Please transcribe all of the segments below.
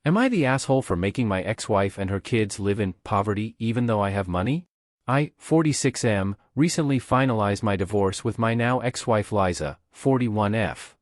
Am I the asshole for making my ex-wife and her kids live in poverty even though I have money? I, 46M, recently finalized my divorce with my now ex-wife Liza, 41F.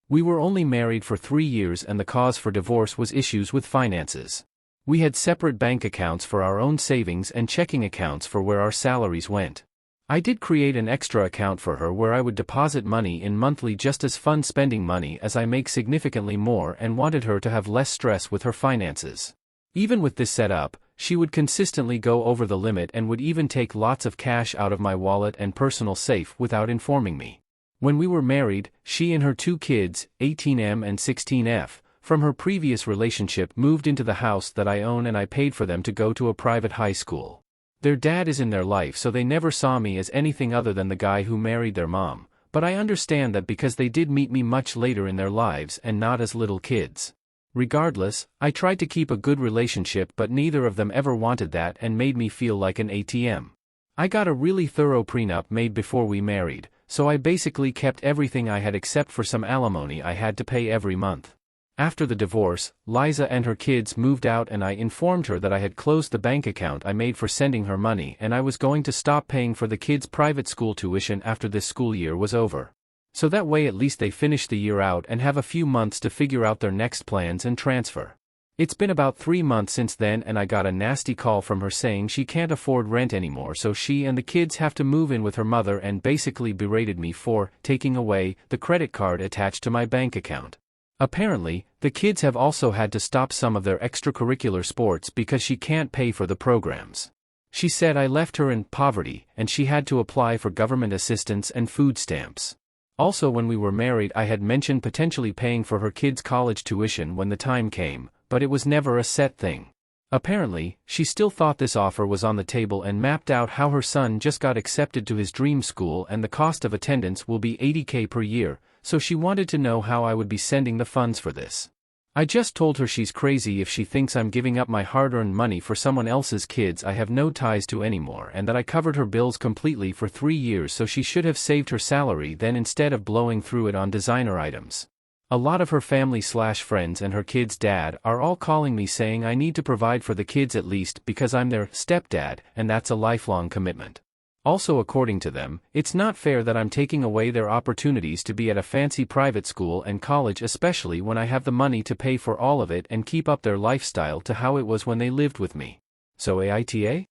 We were only married for 3 years and the cause for divorce was issues with finances. We had separate bank accounts for our own savings and checking accounts for where our salaries went. I did create an extra account for her where I would deposit money in monthly just as fun spending money as I make significantly more and wanted her to have less stress with her finances. Even with this setup, she would consistently go over the limit and would even take lots of cash out of my wallet and personal safe without informing me. When we were married, she and her 2 kids, 18M and 16F, from her previous relationship moved into the house that I own and I paid for them to go to a private high school. Their dad is in their life so they never saw me as anything other than the guy who married their mom, but I understand that because they did meet me much later in their lives and not as little kids. Regardless, I tried to keep a good relationship but neither of them ever wanted that and made me feel like an ATM. I got a really thorough prenup made before we married, so I basically kept everything I had except for some alimony I had to pay every month. After the divorce, Liza and her kids moved out and I informed her that I had closed the bank account I made for sending her money and I was going to stop paying for the kids' private school tuition after this school year was over. So that way at least they finish the year out and have a few months to figure out their next plans and transfer. It's been about 3 months since then and I got a nasty call from her saying she can't afford rent anymore so she and the kids have to move in with her mother and basically berated me for taking away the credit card attached to my bank account. Apparently, the kids have also had to stop some of their extracurricular sports because she can't pay for the programs. She said I left her in poverty and she had to apply for government assistance and food stamps. Also when we were married I had mentioned potentially paying for her kids' college tuition when the time came, but it was never a set thing. Apparently, she still thought this offer was on the table and mapped out how her son just got accepted to his dream school and the cost of attendance will be $80K per year, so she wanted to know how I would be sending the funds for this. I just told her she's crazy if she thinks I'm giving up my hard-earned money for someone else's kids I have no ties to anymore and that I covered her bills completely for 3 years so she should have saved her salary then instead of blowing through it on designer items. A lot of her family/friends and her kids' dad are all calling me saying I need to provide for the kids at least because I'm their stepdad and that's a lifelong commitment. Also according to them, it's not fair that I'm taking away their opportunities to be at a fancy private school and college especially when I have the money to pay for all of it and keep up their lifestyle to how it was when they lived with me. So AITA?